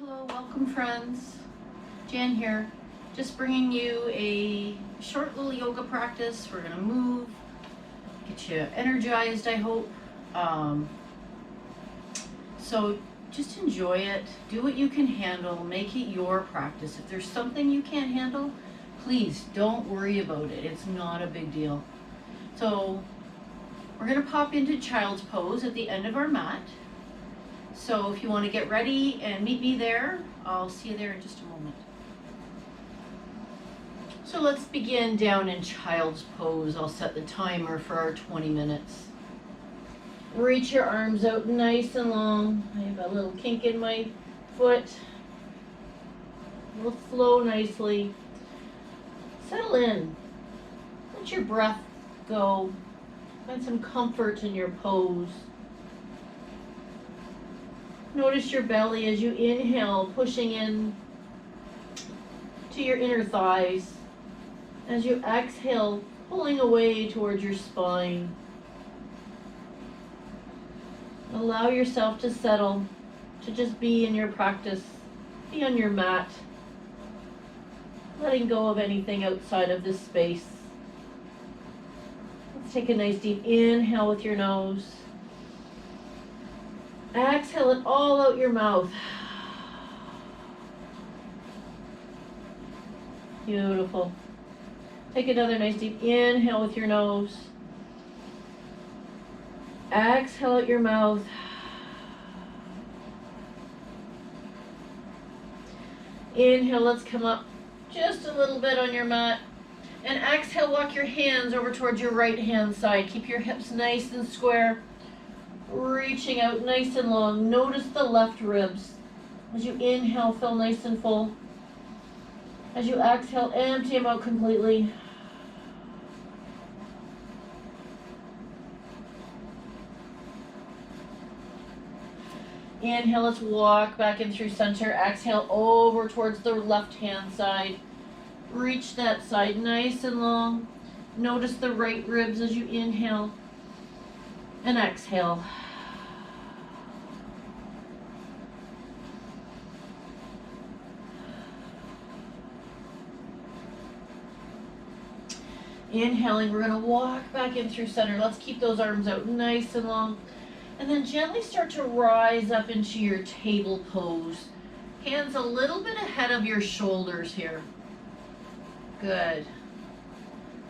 Hello, welcome friends. Jan here. Just bringing you a short little yoga practice. We're gonna move, get you energized, I hope. So just enjoy it. Do what you can handle. Make it your practice. If there's something you can't handle, please don't worry about it. It's not a big deal. So we're gonna pop into child's pose at the end of our mat. So if you want to get ready and meet me there, I'll see you there in just a moment. So let's begin down in child's pose. I'll set the timer for our 20 minutes. Reach your arms out nice and long. I have a little kink in my foot. It'll flow nicely. Settle in. Let your breath go. Find some comfort in your pose. Notice your belly as you inhale, pushing in to your inner thighs. As you exhale, pulling away towards your spine. Allow yourself to settle, to just be in your practice, be on your mat, letting go of anything outside of this space. Let's take a nice deep inhale with your nose. Exhale it all out your mouth. Beautiful. Take another nice deep inhale with your nose. Exhale out your mouth. Inhale, let's come up just a little bit on your mat. And exhale, walk your hands over towards your right hand side. Keep your hips nice and square. Reaching out nice and long. Notice the left ribs. As you inhale, fill nice and full. As you exhale, empty them out completely. Inhale, let's walk back in through center. Exhale, over towards the left hand side. Reach that side nice and long. Notice the right ribs as you inhale. And exhale. Inhaling, we're going to walk back in through center. Let's keep those arms out nice and long. And then gently start to rise up into your table pose. Hands a little bit ahead of your shoulders here. Good.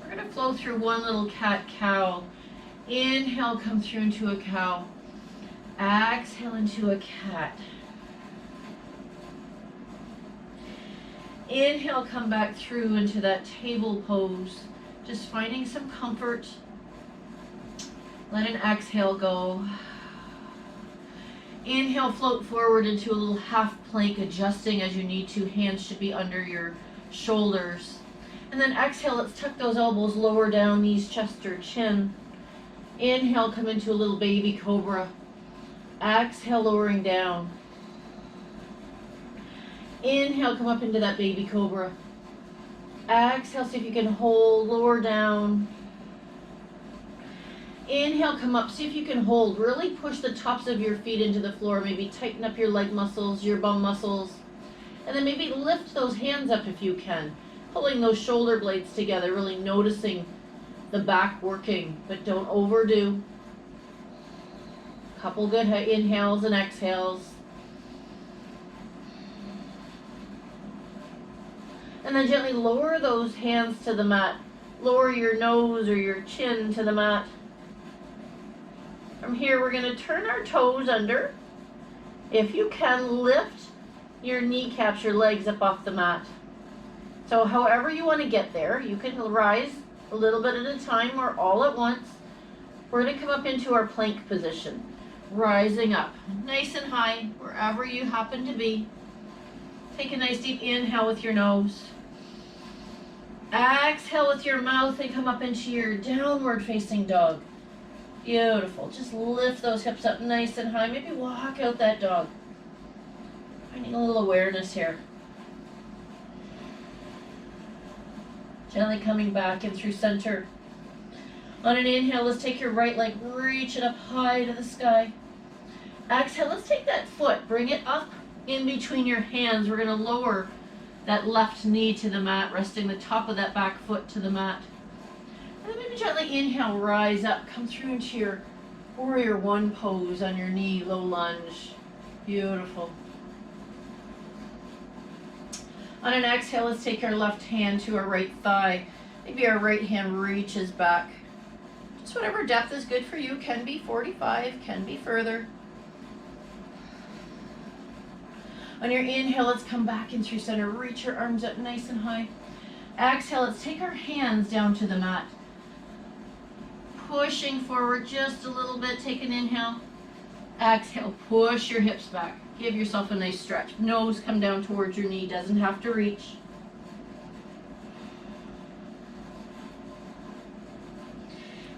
We're going to flow through one little cat-cow. Inhale, come through into a cow. Exhale into a cat. Inhale, come back through into that table pose. Just finding some comfort. Let an exhale go. Inhale, float forward into a little half plank, adjusting as you need to. Hands should be under your shoulders. And then exhale, let's tuck those elbows lower down, knees, chest, or chin. Inhale, come into a little baby cobra. Exhale, lowering down. Inhale, come up into that baby cobra. Exhale, see if you can hold, lower down. Inhale, come up, see if you can hold. Really push the tops of your feet into the floor. Maybe tighten up your leg muscles, your bum muscles. And then maybe lift those hands up if you can. Pulling those shoulder blades together, really noticing the back working, but don't overdo. Couple good inhales and exhales. And then gently lower those hands to the mat. Lower your nose or your chin to the mat. From here, we're going to turn our toes under. If you can, lift your kneecaps, your legs up off the mat. So however you want to get there, you can rise a little bit at a time or all at once. We're going to come up into our plank position. Rising up, nice and high, wherever you happen to be. Take a nice deep inhale with your nose. Exhale with your mouth and come up into your downward facing dog. Beautiful. Just lift those hips up nice and high. Maybe walk out that dog. Finding a little awareness here. Gently coming back in through center. On an inhale, let's take your right leg, reach it up high to the sky. Exhale, let's take that foot, bring it up In between your hands, we're going to lower that left knee to the mat, resting the top of that back foot to the mat. And then maybe gently inhale, rise up, come through into your warrior one pose on your knee, low lunge. Beautiful. On an exhale, let's take our left hand to our right thigh. Maybe our right hand reaches back. Just whatever depth is good for you. Can be 45, can be further. On your inhale, let's come back in through center. Reach your arms up nice and high. Exhale, let's take our hands down to the mat. Pushing forward just a little bit. Take an inhale. Exhale, push your hips back. Give yourself a nice stretch. Nose come down towards your knee. Doesn't have to reach.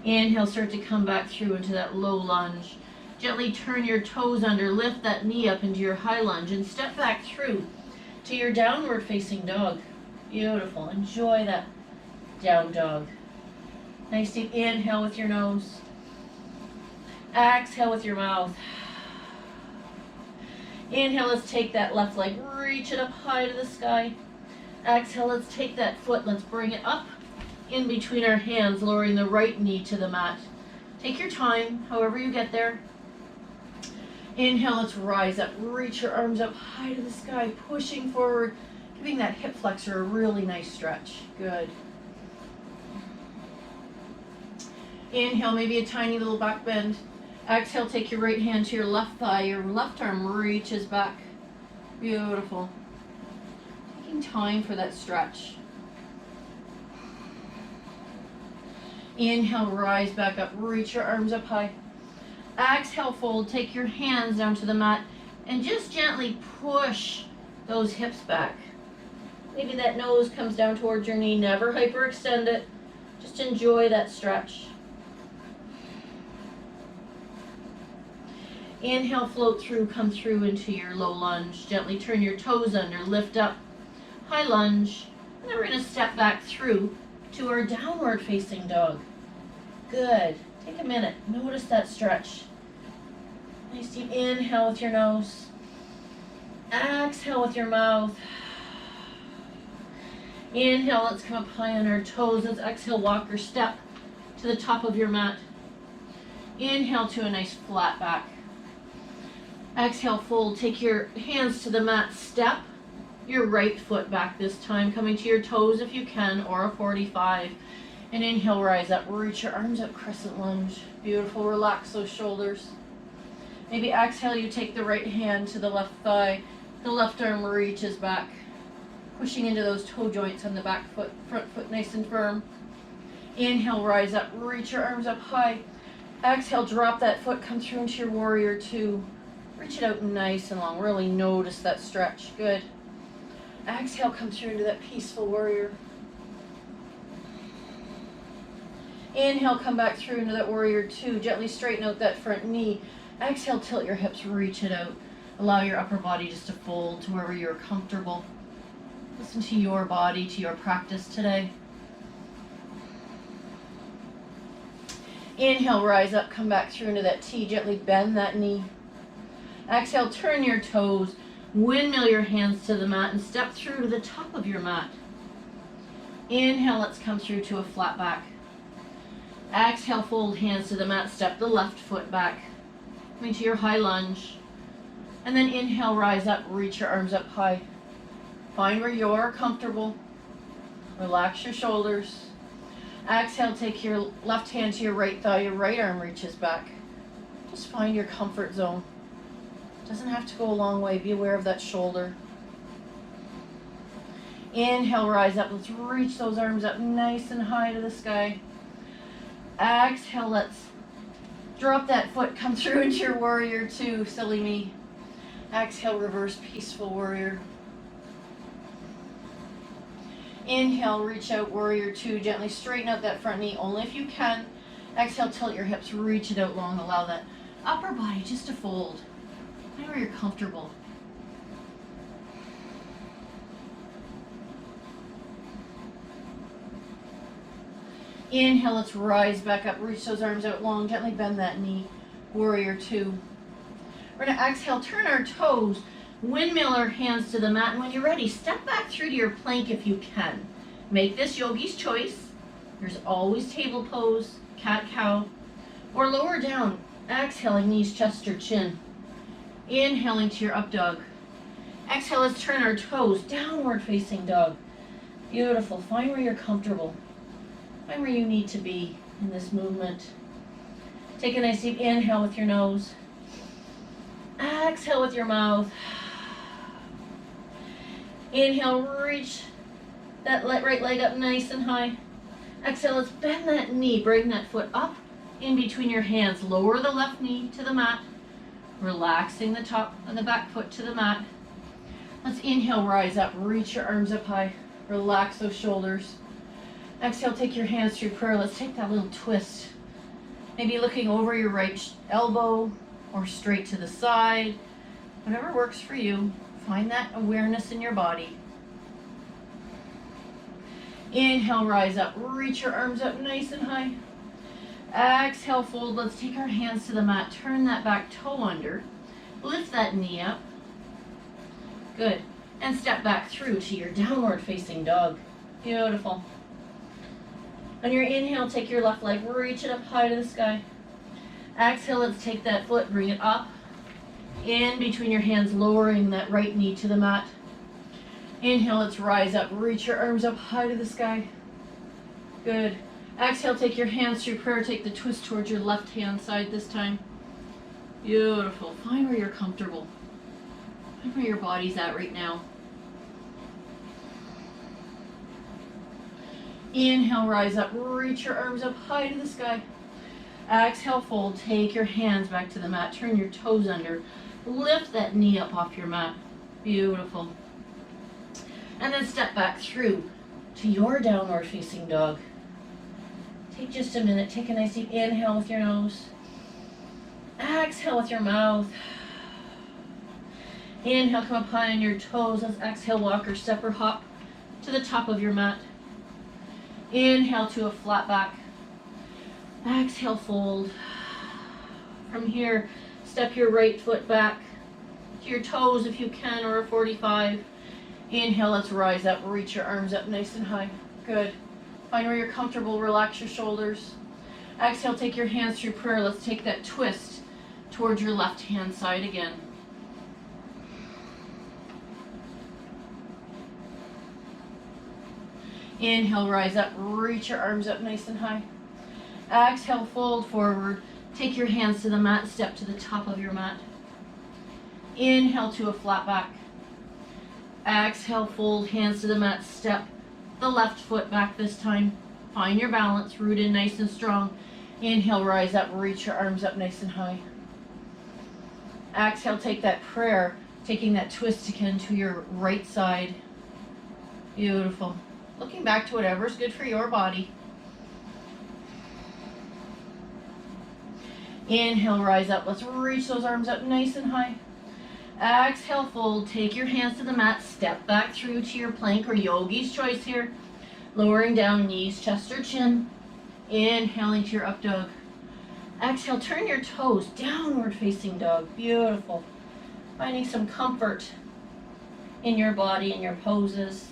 Inhale, start to come back through into that low lunge. Gently turn your toes under, lift that knee up into your high lunge and step back through to your downward facing dog. Beautiful. Enjoy that down dog. Nice deep inhale with your nose. Exhale with your mouth. Inhale, let's take that left leg, reach it up high to the sky. Exhale, let's take that foot, let's bring it up in between our hands, lowering the right knee to the mat. Take your time, however you get there. Inhale, let's rise up, reach your arms up high to the sky, pushing forward, giving that hip flexor a really nice stretch. Good. Inhale, maybe a tiny little back bend. Exhale, take your right hand to your left thigh, your left arm reaches back. Beautiful. Taking time for that stretch. Inhale, rise back up, reach your arms up high. Exhale, fold, take your hands down to the mat and just gently push those hips back. Maybe that nose comes down towards your knee, never hyperextend it. Just enjoy that stretch. Inhale, float through, come through into your low lunge. Gently turn your toes under, lift up, high lunge. And then we're going to step back through to our downward facing dog. Good. Take a minute. Notice that stretch. Nice deep inhale with your nose. Exhale with your mouth. Inhale, let's come up high on our toes. Let's exhale, walk or step to the top of your mat. Inhale to a nice flat back. Exhale, fold. Take your hands to the mat. Step your right foot back this time, coming to your toes if you can, or a 45. And inhale, rise up. Reach your arms up, crescent lunge. Beautiful. Relax those shoulders. Maybe exhale, you take the right hand to the left thigh. The left arm reaches back, pushing into those toe joints on the back foot, front foot nice and firm. Inhale, rise up. Reach your arms up high. Exhale, drop that foot, come through into your warrior two. Reach it out nice and long. Really notice that stretch. Good. Exhale, come through into that peaceful warrior. Inhale, come back through into that warrior two. Gently straighten out that front knee. Exhale, tilt your hips, reach it out. Allow your upper body just to fold to wherever you're comfortable. Listen to your body, to your practice today. Inhale, rise up, come back through into that T. Gently bend that knee. Exhale, turn your toes, windmill your hands to the mat and step through to the top of your mat. Inhale, let's come through to a flat back. Exhale, fold hands to the mat, step the left foot back. Coming to your high lunge. And then inhale, rise up, reach your arms up high. Find where you're comfortable. Relax your shoulders. Exhale, take your left hand to your right thigh, your right arm reaches back. Just find your comfort zone. Doesn't have to go a long way. Be aware of that shoulder. Inhale, rise up. Let's reach those arms up nice and high to the sky. Exhale, let's drop that foot, come through into your warrior two, silly me. Exhale, reverse peaceful warrior. Inhale, reach out, warrior two. Gently straighten out that front knee, only if you can. Exhale, tilt your hips, reach it out long. Allow that upper body just to fold. Find where you're comfortable. Inhale, let's rise back up. Reach those arms out long. Gently bend that knee. Warrior two. We're going to exhale, turn our toes, Windmill our hands to the mat, and when you're ready, step back through to your plank if you can. Make this yogi's choice. There's always table pose, cat-cow, or lower down, exhaling knees, chest, or chin. Inhaling to your up dog. Exhale, let's turn our toes, downward facing dog. Beautiful, find where you're comfortable. Find where you need to be in this movement. Take a nice deep inhale with your nose. Exhale with your mouth. Inhale, reach that right leg up nice and high. Exhale, let's bend that knee, bring that foot up in between your hands. Lower the left knee to the mat, relaxing the top of the back foot to the mat. Let's inhale, rise up, reach your arms up high, relax those shoulders. Exhale, take your hands through prayer. Let's take that little twist. Maybe looking over your right elbow or straight to the side. Whatever works for you. Find that awareness in your body. Inhale, rise up, reach your arms up nice and high. Exhale, fold. Let's take our hands to the mat. Turn that back toe under. Lift that knee up. Good. And step back through to your downward facing dog. Beautiful. On your inhale, take your left leg, reach it up high to the sky. Exhale, let's take that foot, bring it up. In between your hands, lowering that right knee to the mat. Inhale, let's rise up, reach your arms up high to the sky. Good. Exhale, take your hands through prayer, take the twist towards your left hand side this time. Beautiful. Find where you're comfortable. Find where your body's at right now. Inhale, rise up, reach your arms up high to the sky. Exhale, fold, take your hands back to the mat, turn your toes under. Lift that knee up off your mat. Beautiful. And then step back through to your downward facing dog. Take just a minute. Take a nice deep inhale with your nose. Exhale with your mouth. Inhale, come up high on your toes. Let's exhale, walk or step or hop to the top of your mat. Inhale to a flat back. Exhale, fold. From here, step your right foot back to your toes if you can, or a 45. Inhale, let's rise up, reach your arms up nice and high. Good. Find where you're comfortable, relax your shoulders. Exhale, take your hands through prayer. Let's take that twist towards your left hand side again. Inhale, rise up, reach your arms up nice and high. Exhale, fold forward. Take your hands to the mat, step to the top of your mat. Inhale to a flat back. Exhale, fold, hands to the mat, step the left foot back this time. Find your balance, rooted nice and strong. Inhale, rise up, reach your arms up nice and high. Exhale, take that prayer, taking that twist again to your right side. Beautiful. Looking back to whatever's good for your body. Inhale, rise up. Let's reach those arms up nice and high. Exhale, fold. Take your hands to the mat. Step back through to your plank or yogi's choice here. Lowering down knees, chest or chin. Inhaling to your up dog. Exhale, turn your toes, downward facing dog. Beautiful. Finding some comfort in your body and your poses.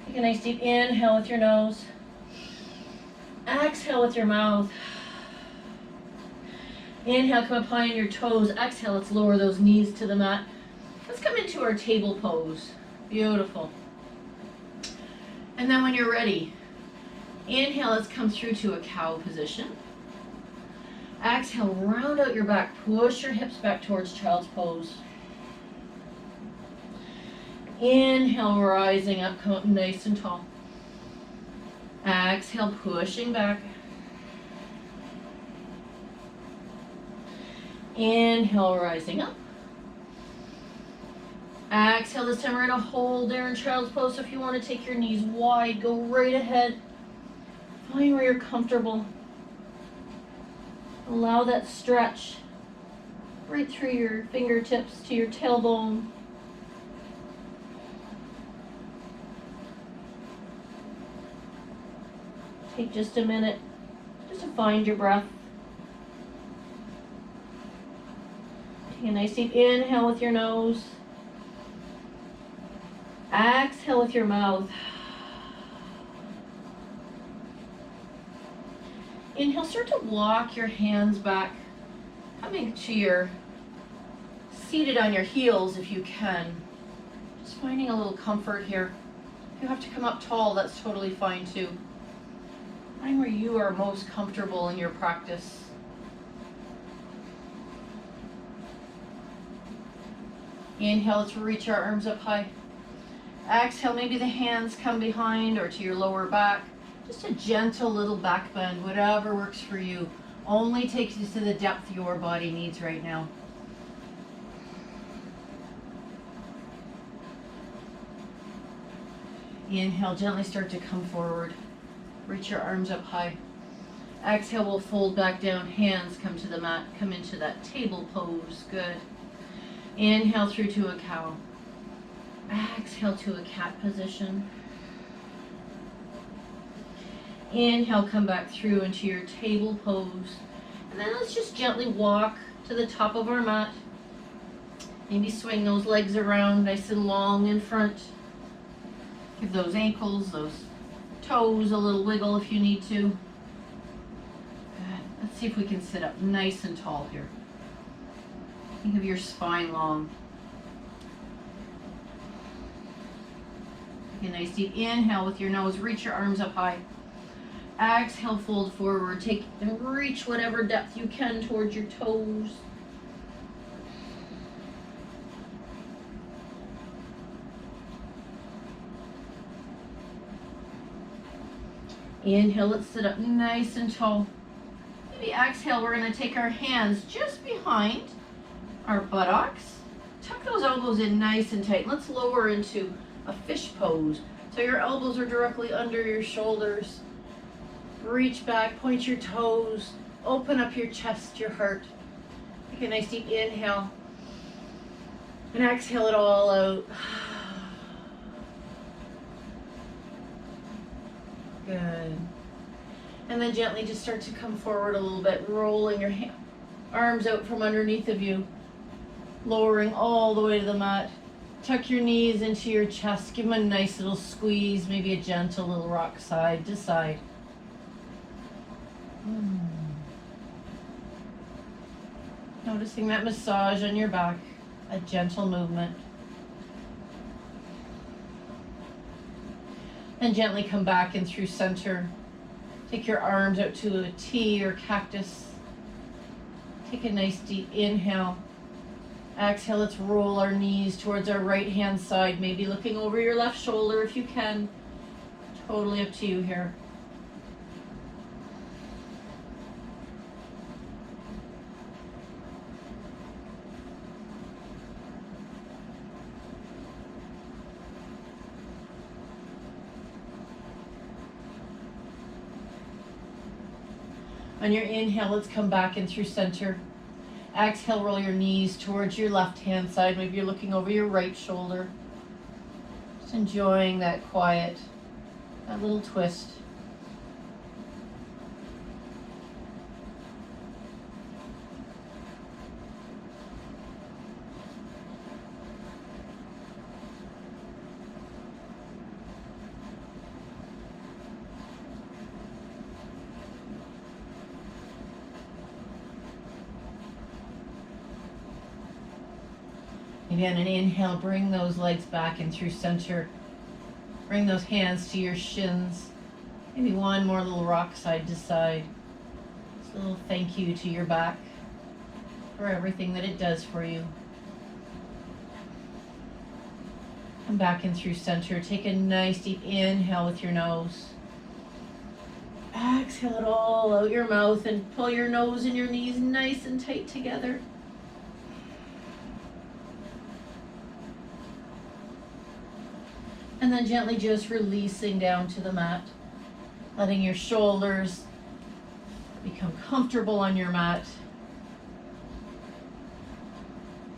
Take a nice deep inhale with your nose. Exhale with your mouth. Inhale, come up high on your toes. Exhale, let's lower those knees to the mat. Let's come into our table pose. Beautiful. And then when you're ready, inhale, let's come through to a cow position. Exhale, round out your back. Push your hips back towards child's pose. Inhale, rising up, come up nice and tall. Exhale, pushing back. Inhale, rising up. Exhale, this time we're going to hold there in child's pose. So if you want to take your knees wide, go right ahead. Find where you're comfortable. Allow that stretch right through your fingertips to your tailbone. Take just a minute just to find your breath. Take a nice deep inhale with your nose. Exhale with your mouth. Inhale, start to walk your hands back, coming to your seated on your heels if you can. Just finding a little comfort here. If you have to come up tall, that's totally fine too. Find where you are most comfortable in your practice. Inhale, let's reach our arms up high. Exhale, maybe the hands come behind or to your lower back. Just a gentle little back bend, whatever works for you. Only takes you to the depth your body needs right now. Inhale, gently start to come forward. Reach your arms up high. Exhale, we'll fold back down. Hands come to the mat. Come into that table pose. Good. Inhale through to a cow. Exhale to a cat position. Inhale, come back through into your table pose. And then let's just gently walk to the top of our mat. Maybe swing those legs around nice and long in front. Give those ankles, those toes a little wiggle if you need to. Good. Let's see if we can sit up nice and tall here. Think of your spine long. Take a nice deep inhale with your nose. Reach your arms up high. Exhale, fold forward. Take and reach whatever depth you can towards your toes. Inhale, let's sit up nice and tall. Maybe exhale, we're going to take our hands just behind our buttocks. Tuck those elbows in nice and tight. Let's lower into a fish pose. So your elbows are directly under your shoulders. Reach back, point your toes, open up your chest, your heart. Take a nice deep inhale. And exhale it all out. Good. And then gently just start to come forward a little bit, rolling your arms out from underneath of you, lowering all the way to the mat. Tuck your knees into your chest, give them a nice little squeeze, maybe a gentle little rock side to side. Noticing that massage on your back, a gentle movement. And gently come back in through center. Take your arms out to a T or cactus. Take a nice deep inhale. Exhale, let's roll our knees towards our right hand side, maybe looking over your left shoulder if you can. Totally up to you here. On your inhale, let's come back in through center. Exhale, roll your knees towards your left hand side. Maybe you're looking over your right shoulder. Just enjoying that quiet, that little twist. Again, an inhale, bring those legs back in through center. Bring those hands to your shins. Maybe one more little rock side to side. Just a little thank you to your back for everything that it does for you. Come back in through center. Take a nice deep inhale with your nose. Exhale it all out your mouth and pull your nose and your knees nice and tight together. And then gently just releasing down to the mat, letting your shoulders become comfortable on your mat.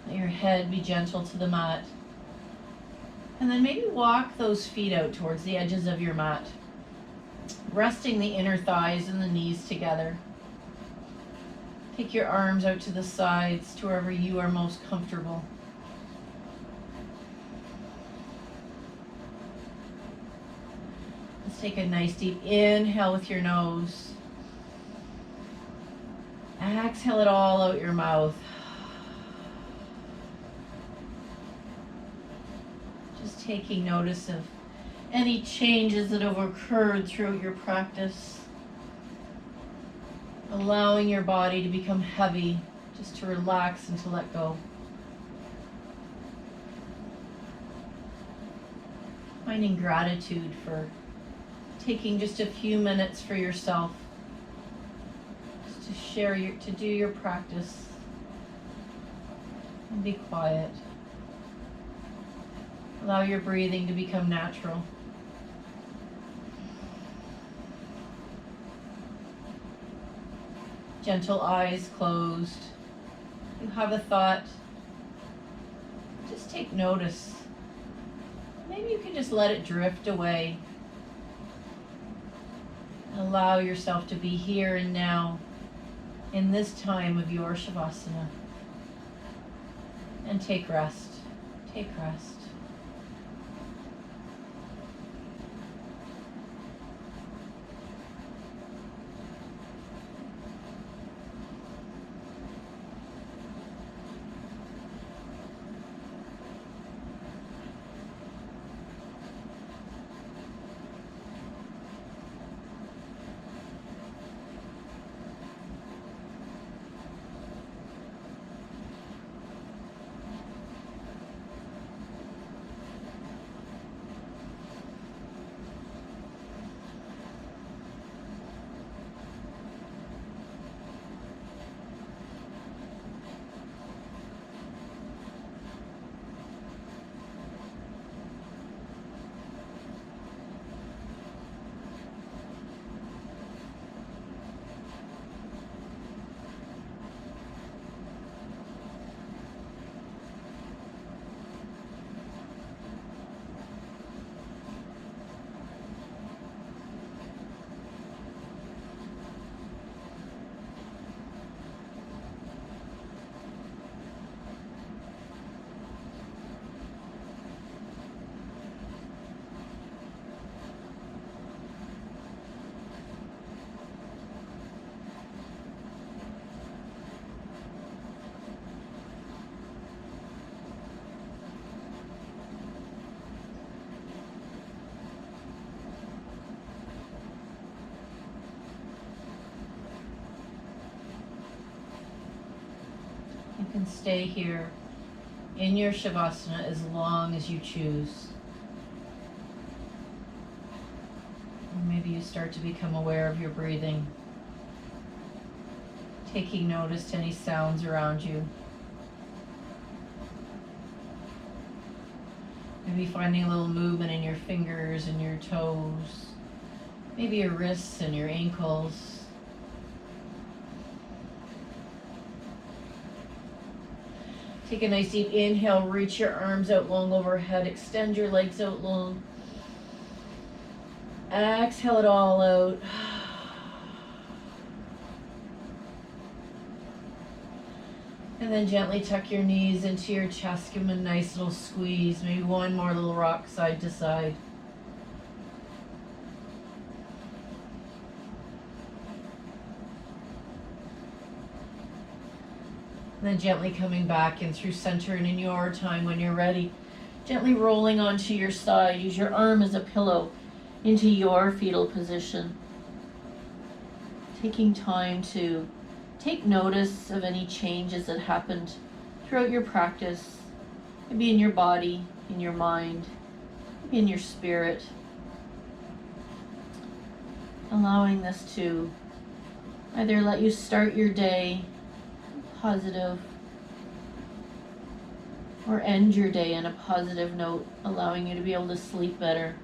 Let your head be gentle to the mat. And then maybe walk those feet out towards the edges of your mat, resting the inner thighs and the knees together. Take your arms out to the sides to wherever you are most comfortable. Let's take a nice deep inhale with your nose. Exhale it all out your mouth. Just taking notice of any changes that have occurred throughout your practice. Allowing your body to become heavy, just to relax and to let go. Finding gratitude for taking just a few minutes for yourself, just to share to do your practice and be quiet. Allow your breathing to become natural. Gentle eyes closed. You have a thought, just take notice. Maybe you can just let it drift away. Allow yourself to be here and now in this time of your Shavasana. And take rest. Take rest. You can stay here in your Shavasana as long as you choose. Or maybe you start to become aware of your breathing, taking notice to any sounds around you. Maybe finding a little movement in your fingers and your toes, maybe your wrists and your ankles. Take a nice deep inhale, reach your arms out long overhead, extend your legs out long. Exhale it all out. And then gently tuck your knees into your chest, give them a nice little squeeze, maybe one more little rock side to side. And then gently coming back in through center and in your time when you're ready. Gently rolling onto your side. Use your arm as a pillow into your fetal position. Taking time to take notice of any changes that happened throughout your practice. Maybe in your body, in your mind, maybe in your spirit. Allowing this to either let you start your day positive or end your day on a positive note, allowing you to be able to sleep better.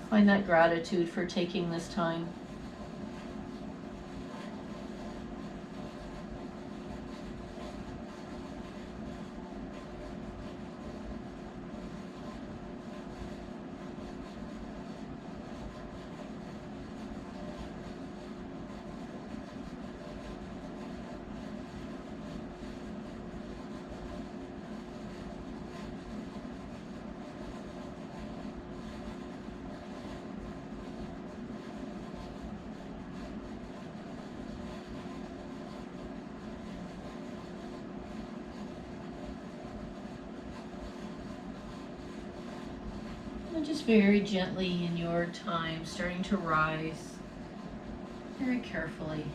Find that gratitude for taking this time. Just very gently in your time, starting to rise, very carefully,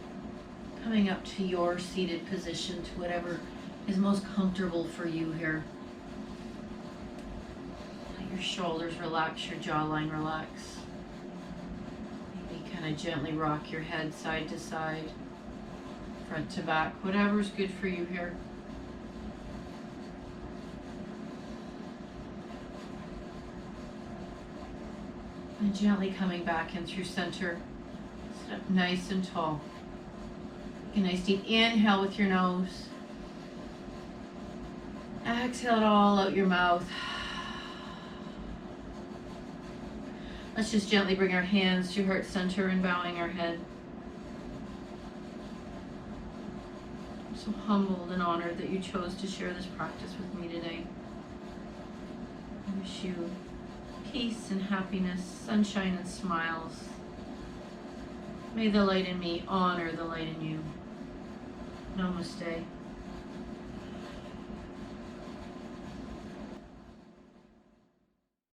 coming up to your seated position, to whatever is most comfortable for you here. Let your shoulders relax, your jawline relax. Maybe kind of gently rock your head side to side, front to back, whatever's good for you here. And gently coming back in through center. Sit up nice and tall. Take a nice deep inhale with your nose. Exhale it all out your mouth. Let's just gently bring our hands to heart center and bowing our head. I'm so humbled and honored that you chose to share this practice with me today. I wish you peace and happiness, sunshine and smiles. May the light in me honor the light in you. Namaste.